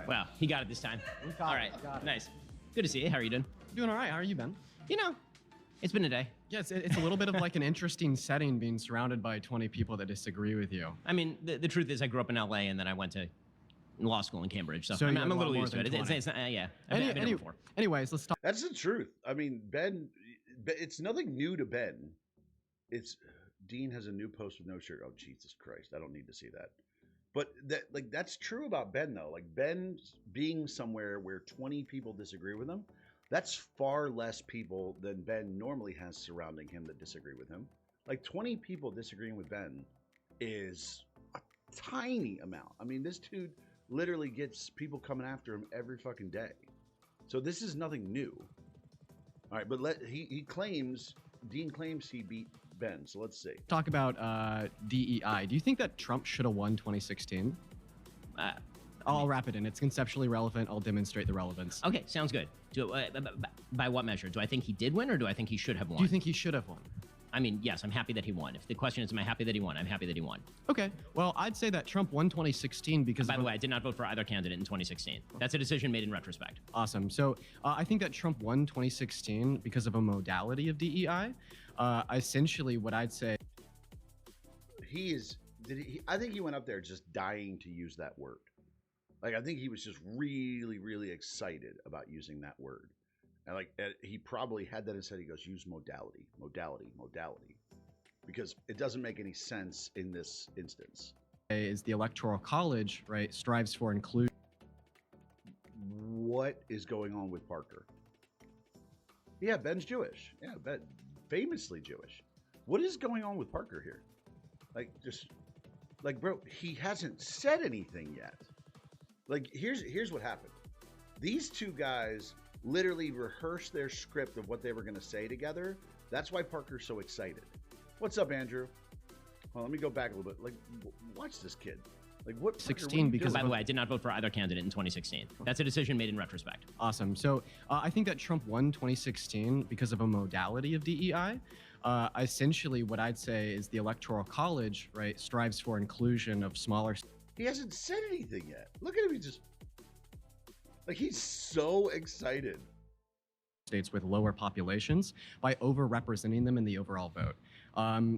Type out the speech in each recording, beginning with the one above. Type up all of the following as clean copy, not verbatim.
Wow, he got it this time. All right, got it. nice. Good to see you. How are you doing? Doing all right. How are you, Ben? You know, it's been a day. Yeah, it's a little bit of like an interesting setting being surrounded by 20 people that disagree with you. I mean, the truth is I grew up in LA and then I went to law school in Cambridge, so you I'm had a little more used to than it. 20. It's not, yeah. I've been here before. Anyways, let's talk. That's the truth. I mean, Ben, it's nothing new to Ben. It's Dean has a new post with no shirt. Oh, Jesus Christ. I don't need to see that. But that's true about Ben though. Like Ben being somewhere where 20 people disagree with him, that's far less people than Ben normally has surrounding him that disagree with him. Like 20 people disagreeing with Ben is a tiny amount. I mean, this dude literally gets people coming after him every fucking day. So this is nothing new. All right, but Dean claims he beat Ben. So let's see. Talk about DEI. Do you think that Trump should have won 2016? I'll wrap it in. It's conceptually relevant. I'll demonstrate the relevance. Okay, sounds good. By what measure? Do I think he did win, or do I think he should have won? Do you think he should have won? I mean, yes, I'm happy that he won. If the question is, am I happy that he won? I'm happy that he won. Okay. Well, I'd say that Trump won 2016 because... By the way, I did not vote for either candidate in 2016. That's a decision made in retrospect. Awesome. So I think that Trump won 2016 because of a modality of DEI. Essentially, what I'd say... I think he went up there just dying to use that word. Like, I think he was just really, really excited about using that word. And he probably had that in his head. He goes, use modality, modality, modality. Because it doesn't make any sense in this instance. Is the electoral college, right, strives for inclusion. What is going on with Parker? Yeah, Ben's Jewish. Yeah, Ben, famously Jewish. What is going on with Parker here? Bro, he hasn't said anything yet. Like, here's what happened. These two guys literally rehearsed their script of what they were going to say together. That's why Parker's so excited. What's up, Andrew? Well, let me go back a little bit. Like, watch this kid. Like, what? 16 because... By the way, I did not vote for either candidate in 2016. That's a decision made in retrospect. Awesome. So I think that Trump won 2016 because of a modality of DEI. Essentially, what I'd say is the electoral college, right, strives for inclusion of smaller... He hasn't said anything yet. Look at him. He's just... Like, he's so excited. States with lower populations by overrepresenting them in the overall vote.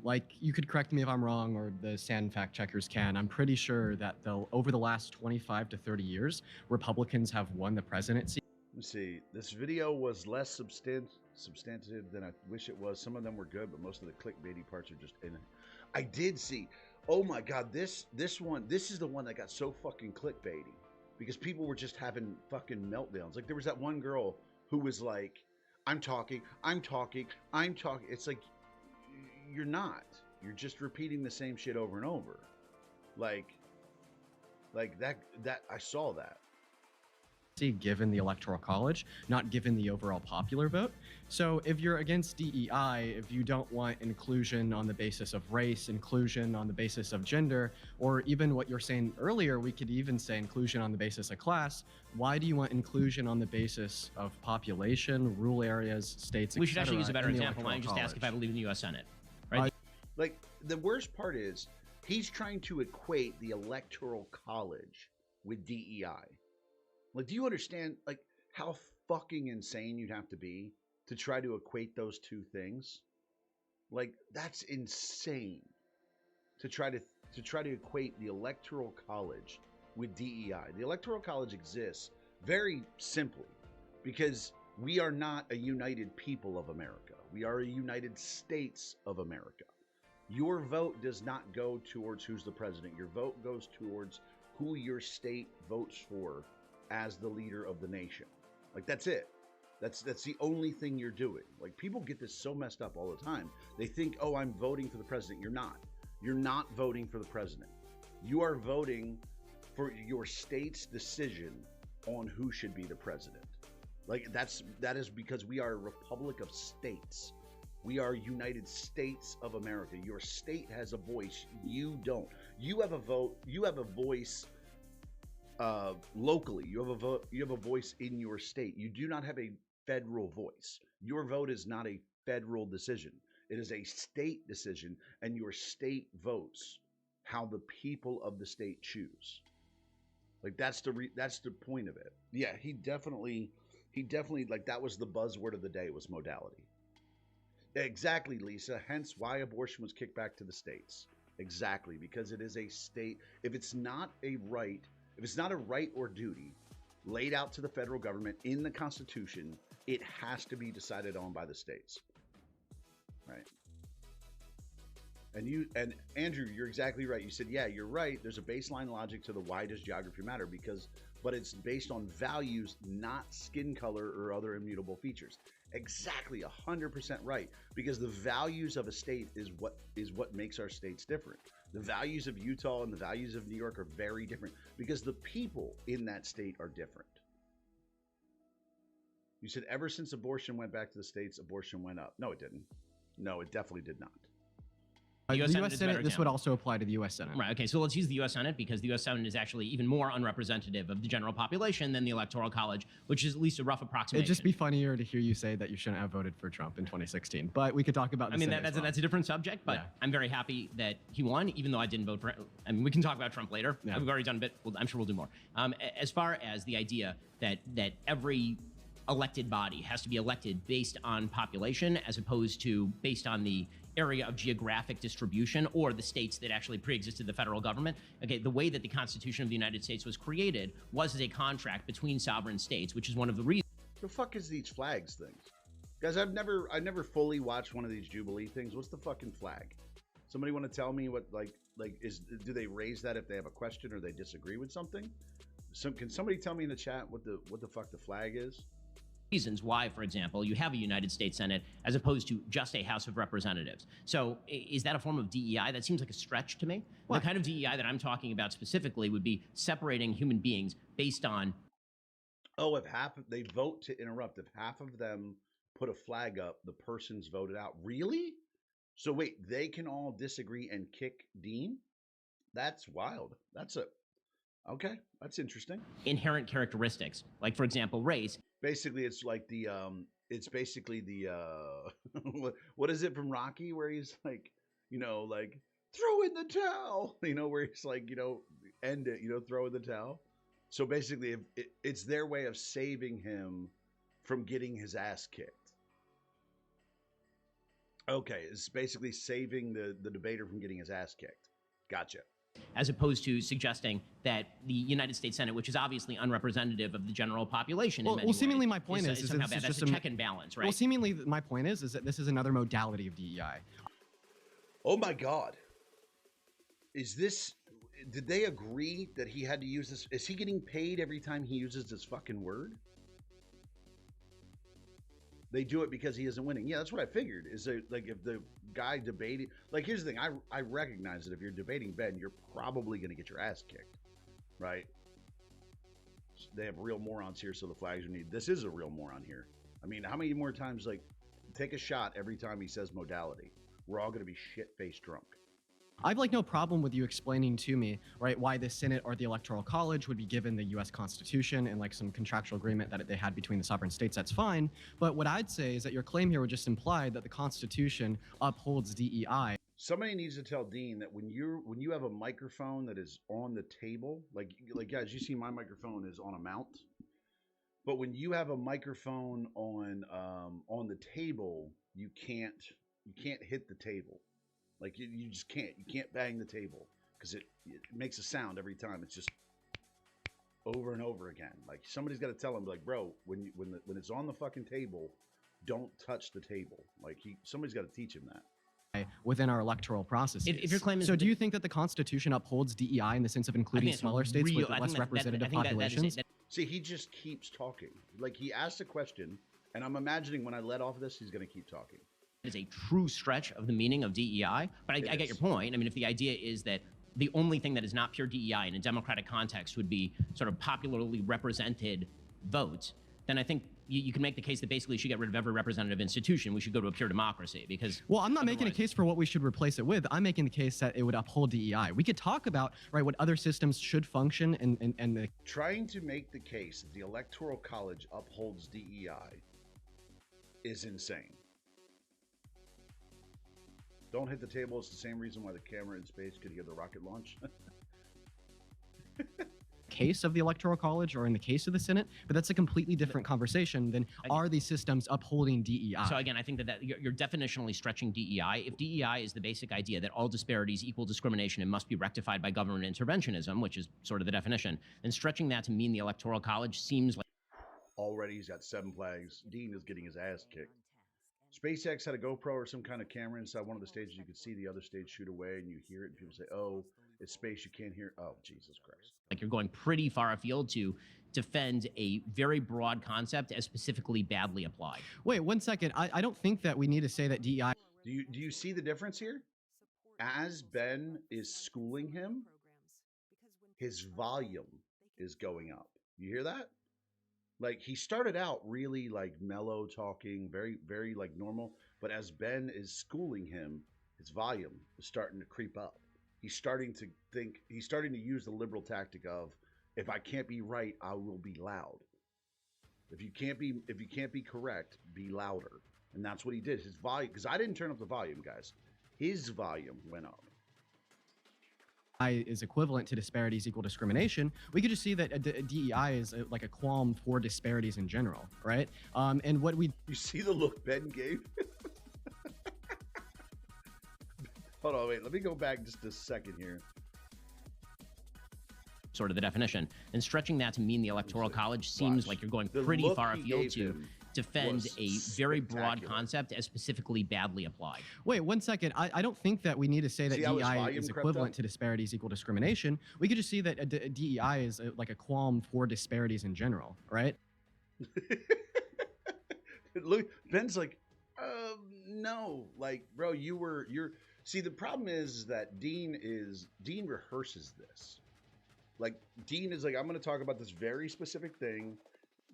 Like, you could correct me if I'm wrong, or the SAN fact checkers can. I'm pretty sure that over the last 25 to 30 years, Republicans have won the presidency. Let's see. This video was less substantive than I wish it was. Some of them were good, but most of the clickbaity parts are just in it. I did see. Oh my God, this one. This is the one that got so fucking clickbaity because people were just having fucking meltdowns. Like, there was that one girl who was like, I'm talking. It's like, you're not. You're just repeating the same shit over and over. Like that I saw that. Given the electoral college, not given the overall popular vote. So if you're against DEI, if you don't want inclusion on the basis of race, inclusion on the basis of gender, or even what you're saying earlier, we could even say inclusion on the basis of class. Why do you want inclusion on the basis of population, rural areas, states, We should actually use a better example. Why don't you just ask if I believe in the U.S. Senate, right? Like, the worst part is he's trying to equate the electoral college with DEI. Like, do you understand, like, how fucking insane you'd have to be to try to equate those two things? Like, that's insane to try to equate the electoral college with DEI. The electoral college exists very simply because we are not a united people of America. We are a United States of America. Your vote does not go towards who's the president. Your vote goes towards who your state votes for as the leader of the nation. Like, that's it. That's the only thing you're doing. Like, people get this so messed up all the time. They think, oh, I'm voting for the president. You're not. You're not voting for the president. You are voting for your state's decision on who should be the president. Like, that is because we are a republic of states. We are United States of America. Your state has a voice. You don't. You have a vote. You have a voice locally. You have a voice in your state. You do not have a federal voice. Your vote is not a federal decision. It is a state decision, and your state votes how the people of the state choose. Like that's the point of it. Yeah, he definitely like that was the buzzword of the day was modality. Exactly, Lisa. Hence why abortion was kicked back to the states. Exactly, because it is a state. If it's not a right, if it's not a right or duty laid out to the federal government in the Constitution, it has to be decided on by the states. Right. And Andrew, you're exactly right. You said, yeah, you're right. There's a baseline logic to the why does geography matter but it's based on values, not skin color or other immutable features. Exactly, 100% right. Because the values of a state is what makes our states different. The values of Utah and the values of New York are very different because the people in that state are different. You said ever since abortion went back to the states, abortion went up. No, it didn't. No, it definitely did not. The U.S. Senate, this would also apply to the U.S. Senate. Right. Okay. So let's use the U.S. Senate because the U.S. Senate is actually even more unrepresentative of the general population than the Electoral College, which is at least a rough approximation. It'd just be funnier to hear you say that you shouldn't have voted for Trump in 2016. But we could talk about. That's a different subject. But yeah. I'm very happy that he won, even though I didn't vote for him. I mean, we can talk about Trump later. Yeah. We've already done a bit. I'm sure we'll do more. As far as the idea that every elected body has to be elected based on population as opposed to based on the area of geographic distribution or the states that actually pre-existed the federal government. Okay, the way that the Constitution of the United States was created was as a contract between sovereign states, which is one of the reasons. The fuck is these flags things? Guys, I've never fully watched one of these Jubilee things. What's the fucking flag? Somebody want to tell me what do they raise that if they have a question or they disagree with something? Can somebody tell me in the chat what the fuck the flag is? Reasons why, for example, you have a United States Senate as opposed to just a House of Representatives. So is that a form of DEI? That seems like a stretch to me. What? The kind of DEI that I'm talking about specifically would be separating human beings based on... Oh, if they vote to interrupt, if half of them put a flag up, the person's voted out. Really? So wait, they can all disagree and kick Dean? That's wild. Okay, that's interesting. Inherent characteristics, like, for example, race. Basically, it's like what is it from Rocky where he's like, throw in the towel, where he's like, end it, throw in the towel. So basically, it's their way of saving him from getting his ass kicked. Okay, it's basically saving the debater from getting his ass kicked. Gotcha. As opposed to suggesting that the United States Senate, which is obviously unrepresentative of the general population, seemingly my point is somehow that that's a check and balance, right? Well, seemingly my point is that this is another modality of DEI. Oh my God! Did they agree that he had to use this? Is he getting paid every time he uses this fucking word? They do it because he isn't winning. Yeah, that's what I figured. Is like if the guy debating, like here's the thing, I recognize that if you're debating Ben, you're probably going to get your ass kicked, right? They have real morons here, so the flags are needed. This is a real moron here. I mean, how many more times, take a shot every time he says modality? We're all going to be shit-faced drunk. I've no problem with you explaining to me, right, why the Senate or the Electoral College would be given the U.S. Constitution and some contractual agreement that they had between the sovereign states. That's fine. But what I'd say is that your claim here would just imply that the Constitution upholds DEI. Somebody needs to tell Dean that when you have a microphone that is on the table, like guys, you see my microphone is on a mount, but when you have a microphone on the table, you can't hit the table. You just can't. You can't bang the table because it makes a sound every time. It's just over and over again. Somebody's got to tell him, bro, when it's on the fucking table, don't touch the table. Somebody's got to teach him that. Within our electoral process. If your claim is do you think that the Constitution upholds DEI in the sense of including smaller states with less representative populations? See, he just keeps talking. He asked a question, and I'm imagining when I let off this, he's going to keep talking. Is a true stretch of the meaning of DEI, but I get your point. I mean, if the idea is that the only thing that is not pure DEI in a democratic context would be sort of popularly represented votes, then I think you can make the case that basically you should get rid of every representative institution. We should go to a pure democracy because... Well, I'm not making a case for what we should replace it with. I'm making the case that it would uphold DEI. We could talk about, right, what other systems should function and the... Trying to make the case that the Electoral College upholds DEI is insane. Don't hit the table. It's the same reason why the camera in space could hear the rocket launch. case of the Electoral College or in the case of the Senate, but that's a completely different conversation than are these systems upholding DEI. So again, I think that you're definitionally stretching DEI. If DEI is the basic idea that all disparities equal discrimination and must be rectified by government interventionism, which is sort of the definition, then stretching that to mean the Electoral College seems like... Already he's got 7 flags. Dean is getting his ass kicked. SpaceX had a GoPro or some kind of camera inside one of the stages. You could see the other stage shoot away, and you hear it, and people say, oh, it's space, you can't hear. Oh, Jesus Christ. Like you're going pretty far afield to defend a very broad concept as specifically badly applied. Wait, 1 second. I don't think that we need to say that DEI... Do you see the difference here? As Ben is schooling him, his volume is going up. You hear that? Like, he started out really like mellow talking, very, very like normal. But as Ben is schooling him, his volume is starting to creep up. He's starting to use the liberal tactic of, if I can't be right, I will be loud. If you can't be correct, be louder. And that's what he did. His volume, because I didn't turn up the volume, guys. His volume went up. Is equivalent to disparities equal discrimination, we could just see that DEI is like a qualm for disparities in general, right? And what we... You see the look Ben gave? Hold on, wait. Let me go back just a second here. Sort of the definition. And stretching that to mean the Electoral College seems like you're going pretty far afield to defend a very broad concept as specifically badly applied. Wait, 1 second. I don't think that we need to say that DEI is equivalent to disparities equal discrimination. We could just see that DEI is like a qualm for disparities in general, right? Look, Ben's like, no, like, bro, you're. See, the problem is that Dean rehearses this. Like, Dean is like, I'm going to talk about this very specific thing.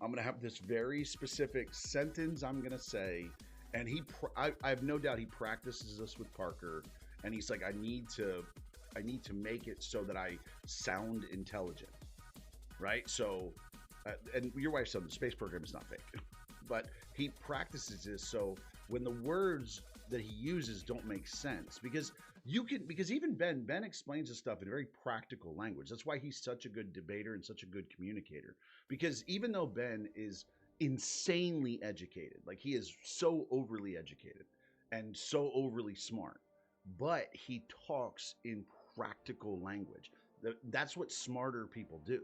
I'm going to have this very specific sentence I'm going to say. And I have no doubt he practices this with Parker. And he's like, I need to make it so that I sound intelligent. Right? So, and your wife's son, the space program is not fake. But he practices this so when the words that he uses don't make sense. Because even Ben explains this stuff in very practical language. That's why he's such a good debater and such a good communicator. Because even though Ben is insanely educated, like he is so overly educated and so overly smart, but he talks in practical language. That's what smarter people do.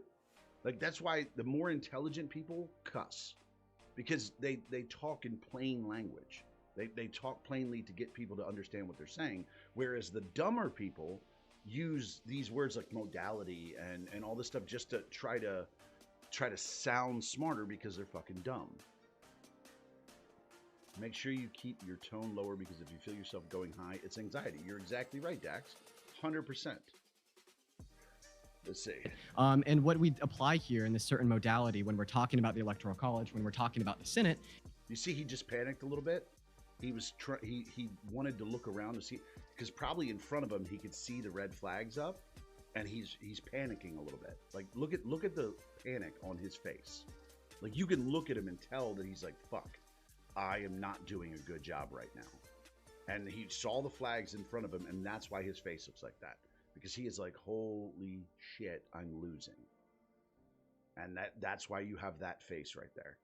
Like, that's why the more intelligent people cuss, because they talk in plain language. They talk plainly to get people to understand what they're saying, whereas the dumber people use these words like modality and all this stuff just to try to sound smarter because they're fucking dumb. Make sure you keep your tone lower, because if you feel yourself going high, it's anxiety. You're exactly right, Dax. 100%. Let's see. And what we apply here in this certain modality when we're talking about the Electoral College, when we're talking about the Senate. You see, he just panicked a little bit. He wanted to look around to see, because probably in front of him he could see the red flags up, and he's panicking a little bit. Like, look at the panic on his face. Like, you can look at him and tell that he's like, fuck, I am not doing a good job right now. And he saw the flags in front of him, and that's why his face looks like that, because he is like, holy shit, I'm losing. And that's why you have that face right there.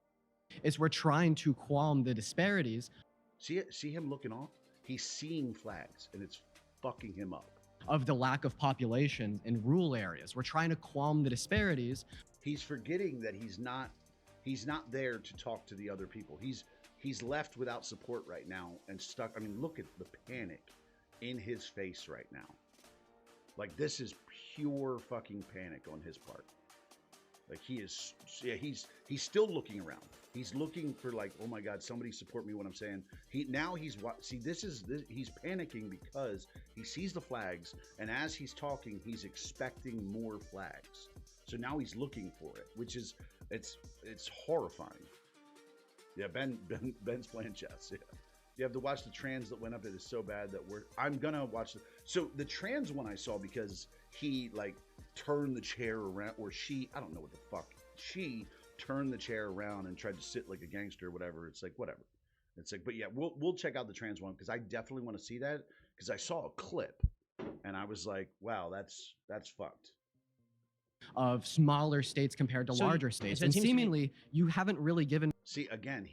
Is we're trying to qualm the disparities. See him looking off? He's seeing flags, and it's fucking him up. Of the lack of population in rural areas. We're trying to qualm the disparities. He's forgetting that he's not there to talk to the other people. He's left without support right now and stuck. I mean, look at the panic in his face right now. Like, this is pure fucking panic on his part. Like, he's still looking around. He's looking for, like, oh my God, somebody support me when I'm saying. He's panicking because he sees the flags, and as he's talking, he's expecting more flags. So now he's looking for it, which is, it's horrifying. Yeah, Ben's playing chess. Yeah. You have to watch the trans that went up. It is so bad that I'm gonna watch so the trans one I saw, because he like turned the chair around, or I don't know what the fuck. She turned the chair around and tried to sit like a gangster or whatever. It's like, whatever. It's like, but yeah, we'll check out the trans one, because I definitely want to see that, because I saw a clip and I was like, wow, that's fucked. of smaller states compared to So- larger states. so it And seems to me- seemingly, you haven't really given. See, again,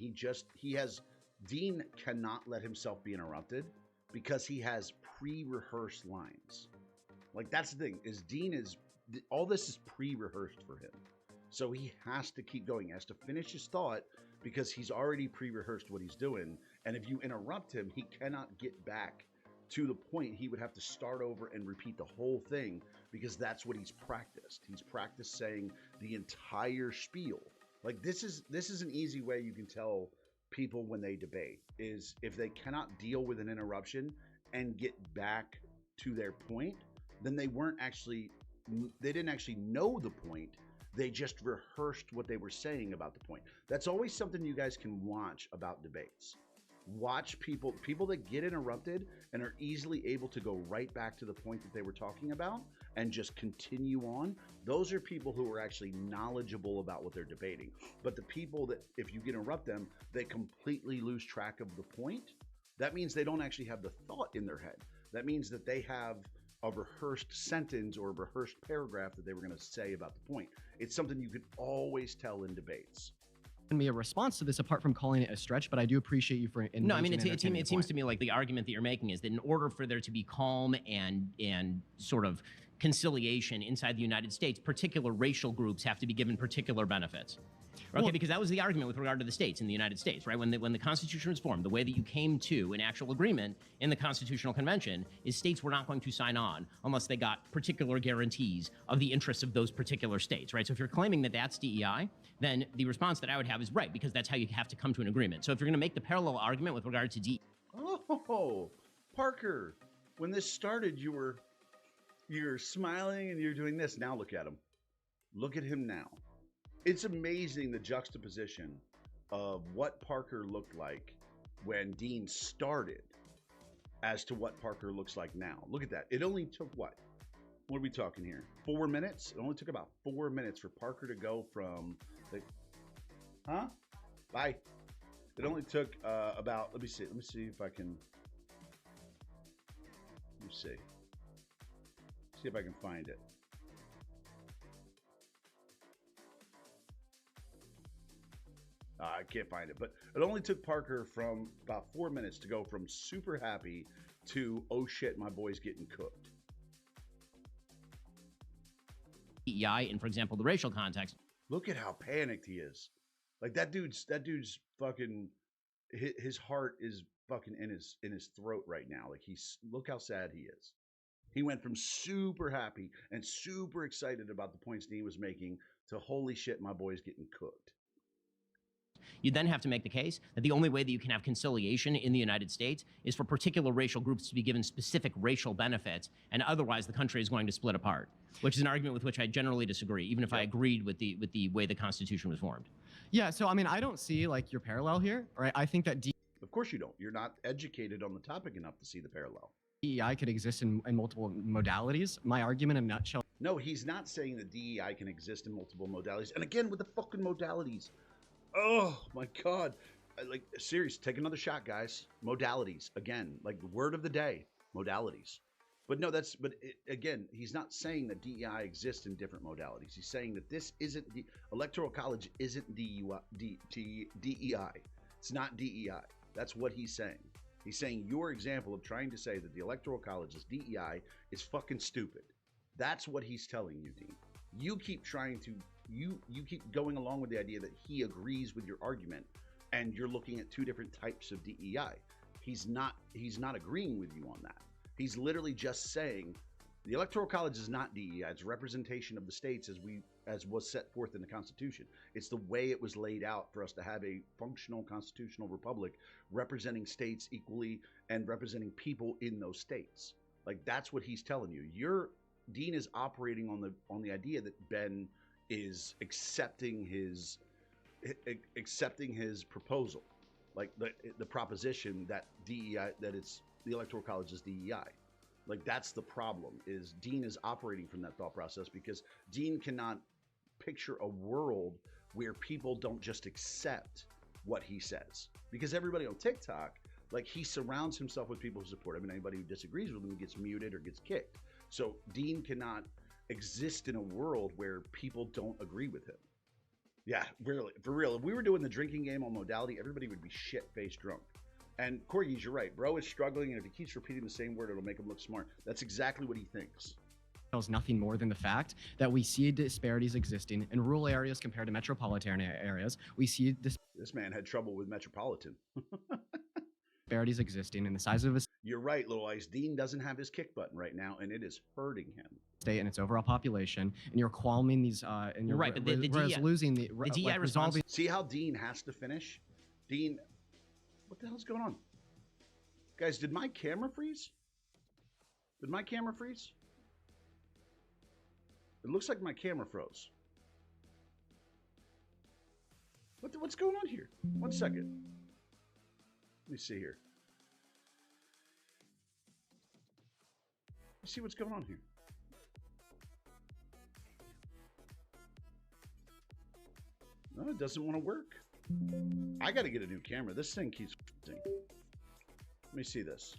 Dean cannot let himself be interrupted because he has pre-rehearsed lines. Like, that's the thing, is Dean is, all this is pre-rehearsed for him. So he has to keep going. He has to finish his thought because he's already pre-rehearsed what he's doing. And if you interrupt him, he cannot get back to the point. He would have to start over and repeat the whole thing because that's what he's practiced. He's practiced saying the entire spiel. Like, this is an easy way you can tell people when they debate, is if they cannot deal with an interruption and get back to their point, then they didn't actually know the point. They just rehearsed what they were saying about the point. That's always something you guys can watch about debates. Watch people that get interrupted and are easily able to go right back to the point that they were talking about and just continue on. Those are people who are actually knowledgeable about what they're debating. But the people that, if you interrupt them, they completely lose track of the point. That means they don't actually have the thought in their head. That means that they have a rehearsed sentence or a rehearsed paragraph that they were going to say about the point. It's something you can always tell in debates. Me a response to this apart from calling it a stretch, but I do appreciate you for. No, I mean, it seems to me like the argument that you're making is that in order for there to be calm and sort of conciliation inside the United States, particular racial groups have to be given particular benefits. Okay, Well- because that was the argument with regard to the states in the United States, right? When the Constitution was formed, the way that you came to an actual agreement in the Constitutional Convention is states were not going to sign on unless they got particular guarantees of the interests of those particular states, right? So if you're claiming that that's DEI, then the response that I would have is right, because that's how you have to come to an agreement. So if you're going to make the parallel argument with regard to DEI, Oh, Parker, when this started, you're smiling and you're doing this. Now look at him. Look at him now. It's amazing the juxtaposition of what Parker looked like when Dean started as to what Parker looks like now. Look at that. It only took what? What are we talking here? 4 minutes? It only took about 4 minutes for Parker to go from the... Huh? Bye. It only took about... Let me see if I can... Let me see. See if I can find it. I can't find it, but it only took Parker from about 4 minutes to go from super happy to, oh shit, my boy's getting cooked. DEI in, for example, the racial context, Look at how panicked he is. Like that dude's fucking, his heart is fucking in his throat right now. Like look how sad he is. He went from super happy and super excited about the points Dean was making to, holy shit, my boy's getting cooked. you then have to make the case that the only way that you can have conciliation in the United States is for particular racial groups to be given specific racial benefits, and otherwise the country is going to split apart, which is an argument with which I generally disagree, even if I agreed with the way the Constitution was formed. Yeah, so I mean, I don't see like your parallel here, right? I think that Of course you don't. You're not educated on the topic enough to see the parallel. DEI could exist in multiple modalities. My argument in a nutshell. No, he's not saying that DEI can exist in multiple modalities. And again, with the fucking modalities. Oh my God. Like, serious, take another shot, guys. Modalities. Again, like the word of the day, modalities. But no, again, he's not saying that DEI exists in different modalities. He's saying that this isn't, the Electoral College isn't DEI. It's not DEI. That's what he's saying. He's saying your example of trying to say that the Electoral College is DEI is fucking stupid. That's what he's telling you, Dean. You keep trying to, you keep going along with the idea that he agrees with your argument, and you're looking at two different types of DEI. He's not agreeing with you on that. He's literally just saying the Electoral College is not DEI. It's representation of the states as was set forth in the Constitution. It's the way it was laid out for us to have a functional constitutional republic representing states equally and representing people in those states. Like, that's what he's telling you. Dean is operating on the idea that Ben is accepting his proposal, like the proposition that DEI, that it's the Electoral College is DEI. Like, that's the problem, is Dean is operating from that thought process because Dean cannot picture a world where people don't just accept what he says. Because everybody on TikTok, like, he surrounds himself with people who support him, and anybody who disagrees with him gets muted or gets kicked. So Dean cannot exist in a world where people don't agree with him. Yeah, really, for real. If we were doing the drinking game on Modality, everybody would be shit-faced drunk. And Corgis, you're right. Bro is struggling, and if he keeps repeating the same word, it'll make him look smart. That's exactly what he thinks. Is nothing more than the fact that we see disparities existing in rural areas compared to metropolitan areas. We see This man had trouble with metropolitan. disparities existing in the size of a You're right, Little Ice. Dean doesn't have his kick button right now, and it is hurting him. state and its overall population, and you're qualming these, and you're Right, but the DEI losing the DEI resolving. See how Dean has to finish? Dean, what the hell's going on? Guys, did my camera freeze? Did my camera freeze? It looks like my camera froze. What's going on here? 1 second. Let me see here. Let's see what's going on here. No, it doesn't want to work. I got to get a new camera. This thing keeps freezing. Let me see this.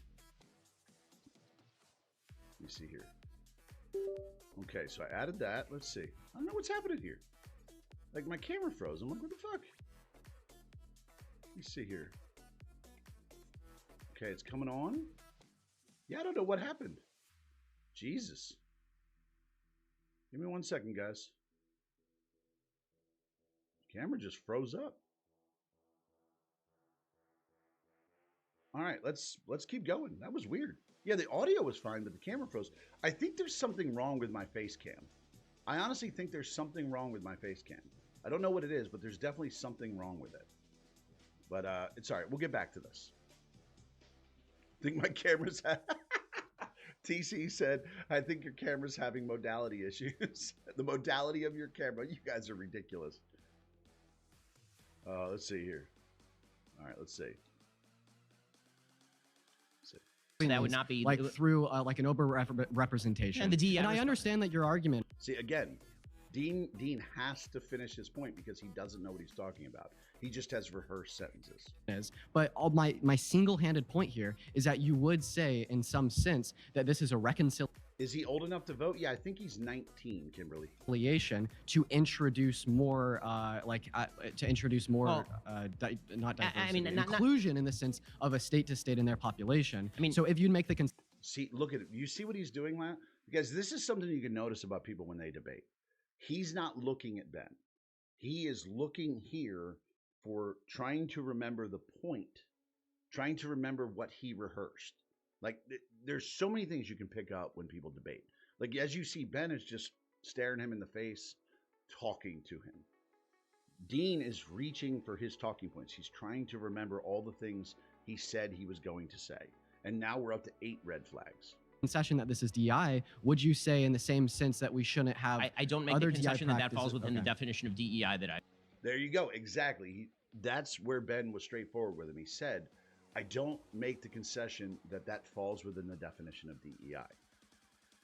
Let me see here. Okay, so I added that. Let's see. I don't know what's happening here. Like, my camera froze. I'm like, what the fuck? Let me see here. Okay, it's coming on. Yeah, I don't know what happened. Jesus. Give me 1 second, guys. Camera just froze up. All right, let's keep going. That was weird. Yeah, the audio was fine, but the camera froze. I think there's something wrong with my face cam. I honestly think there's something wrong with my face cam. I don't know what it is, but there's definitely something wrong with it. But it's all right. We'll get back to this. I think my camera's... TC said, I think your camera's having modality issues. The modality of your camera. You guys are ridiculous. Let's see here. All right, let's see. That would not be like through like an over representation. And the DEI and I understand that your argument. See, again, Dean has to finish his point because he doesn't know what he's talking about. He just has rehearsed sentences. But all my single-handed point here is that you would say, in some sense, that this is a reconciliation. Is he old enough to vote? Yeah, I think he's 19, Kimberly. To introduce more, to introduce more, not diversity, inclusion in the sense of a state to state in their population. I mean, so if you make the see, look at it. You see what he's doing, Matt? Because this is something you can notice about people when they debate. He's not looking at Ben. He is looking here for trying to remember the point, trying to remember what he rehearsed. Like, there's so many things you can pick up when people debate. Like, as you see, Ben is just staring him in the face, talking to him. Dean is reaching for his talking points. He's trying to remember all the things he said he was going to say. And now we're up to 8 red flags. Concession that this is DEI, would you say in the same sense that we shouldn't have I don't make the concession that falls within the definition of DEI that I... There you go. Exactly. That's where Ben was straightforward with him. He said, I don't make the concession that falls within the definition of DEI.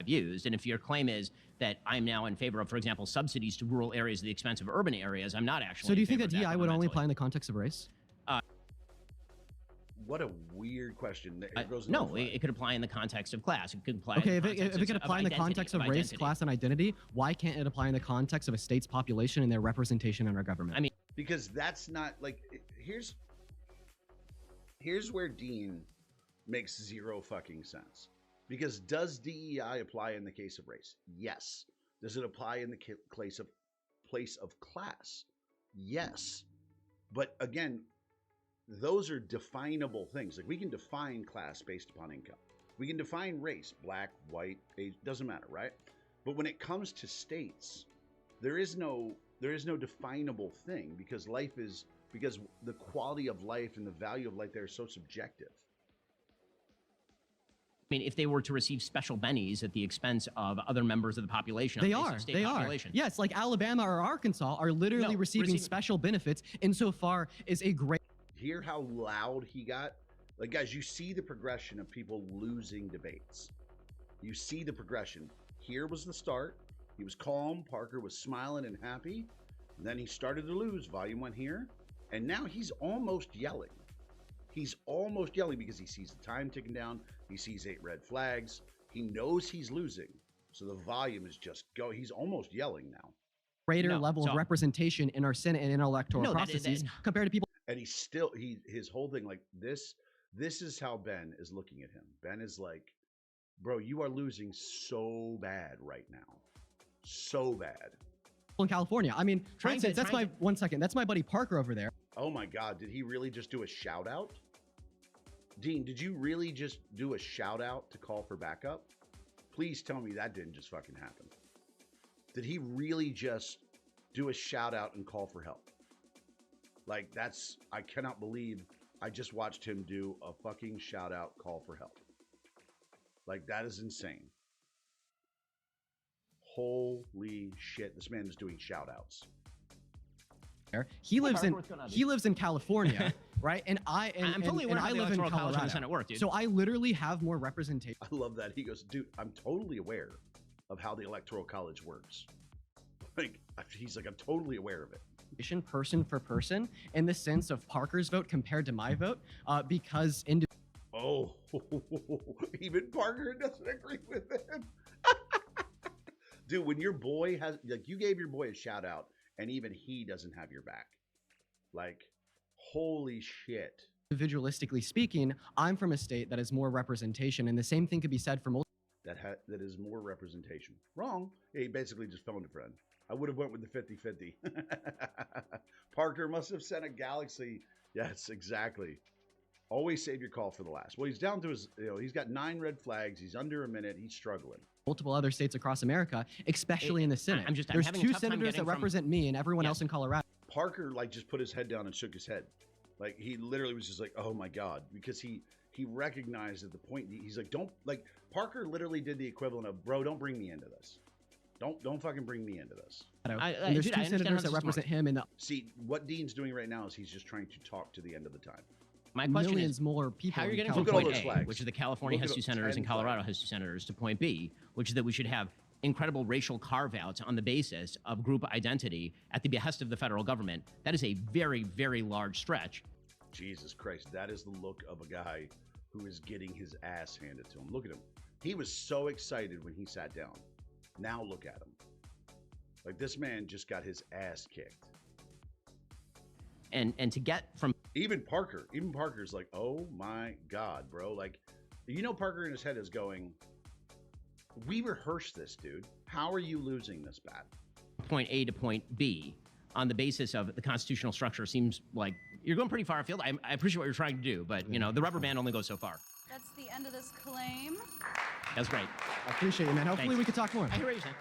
Used. And if your claim is that I'm now in favor of, for example, subsidies to rural areas at the expense of urban areas, I'm not actually. So do you think that DEI would only apply in the context of race? What a weird question. No, it could apply in the context of class. It could apply. Okay, if it could apply in the context of race, class, and identity, why can't it apply in the context of a state's population and their representation in our government? I mean, because that's not like here's where Dean makes zero fucking sense. Because does DEI apply in the case of race? Yes. Does it apply in the place of class? Yes. But again, those are definable things. Like, we can define class based upon income. We can define race, black, white, age, doesn't matter, right? But when it comes to states, there is no definable thing because the quality of life and the value of life there is so subjective. I mean, if they were to receive special bennies at the expense of other members of the population, they are. Yes, like Alabama or Arkansas are literally receiving special benefits insofar as a great. Hear how loud he got? Like, guys, you see the progression of people losing debates. You see the progression. Here was the start. He was calm. Parker was smiling and happy. And then he started to lose. Volume went here. And now he's almost yelling. He's almost yelling because he sees the time ticking down. He sees 8 red flags. He knows he's losing. So the volume is just go. He's almost yelling now. Greater No, level so- of representation in our Senate and in our electoral No, processes compared to people. And he's still his whole thing like this. This is how Ben is looking at him. Ben is like, bro, you are losing so bad right now, so bad. In California. I mean, for Trying to- instance, that's trying my 1 second. That's my buddy Parker over there. Oh my God, did he really just do a shout out? Dean, did you really just do a shout out to call for backup? Please tell me that didn't just fucking happen. Did he really just do a shout out and call for help? Like I cannot believe I just watched him do a fucking shout out call for help. Like that is insane. Holy shit, this man is doing shout outs. He lives Parker, in what's going on, dude? he lives in California, right? And I'm fully aware and how I the live in Electoral College and Colorado. the Senate work, dude. So I literally have more representation I love that. He goes, dude, I'm totally aware of how the Electoral College works. Like, he's like, I'm totally aware of it. person for person in the sense of Parker's vote compared to my vote, because Oh, even Parker doesn't agree with him. Dude, when your boy has, like, you gave your boy a shout out and even he doesn't have your back. Like, holy shit. individualistically speaking, I'm from a state that has more representation, and the same thing could be said for That is more representation. Wrong. Yeah, he basically just phoned a friend. I would have went with the 50-50. Parker must have sent a galaxy. Yes, exactly. Always save your call for the last. Well, he's down to his, he's got 9 red flags. He's under a minute. He's struggling. multiple other states across America, especially in the Senate. I'm There's having a 2 tough time senators getting that from- represent me and everyone Yeah. else in Colorado. Parker like just put his head down and shook his head. Like he literally was just like, "Oh my God," because he recognized at the point he's like, "Don't like." Parker literally did the equivalent of, "Bro, don't bring me into this. Don't fucking bring me into this." And there's dude, I 2 understand how senators this that is represent him and See, what Dean's doing right now is he's just trying to talk to the end of the time. My question millions is, more people. how are you in getting from Look at all point those A, flags. which is that California Look has at 2 senators 10 and Colorado flags. has 2 senators, to point B, which is that we should have incredible racial carve-outs on the basis of group identity at the behest of the federal government? That is a very, very large stretch. Jesus Christ, that is the look of a guy who is getting his ass handed to him. Look at him. He was so excited when he sat down. Now look at him. Like this man just got his ass kicked. And to get from Even Parker's like, "Oh my God, bro." Like, Parker in his head is going, "We rehearsed this, dude. How are you losing this bat?" point A to point B on the basis of the constitutional structure seems like you're going pretty far afield. I appreciate what you're trying to do, but the rubber band only goes so far. That's the end of this claim. That's great. I appreciate you, man. Hopefully Thanks. we could talk more. I hear what you're saying.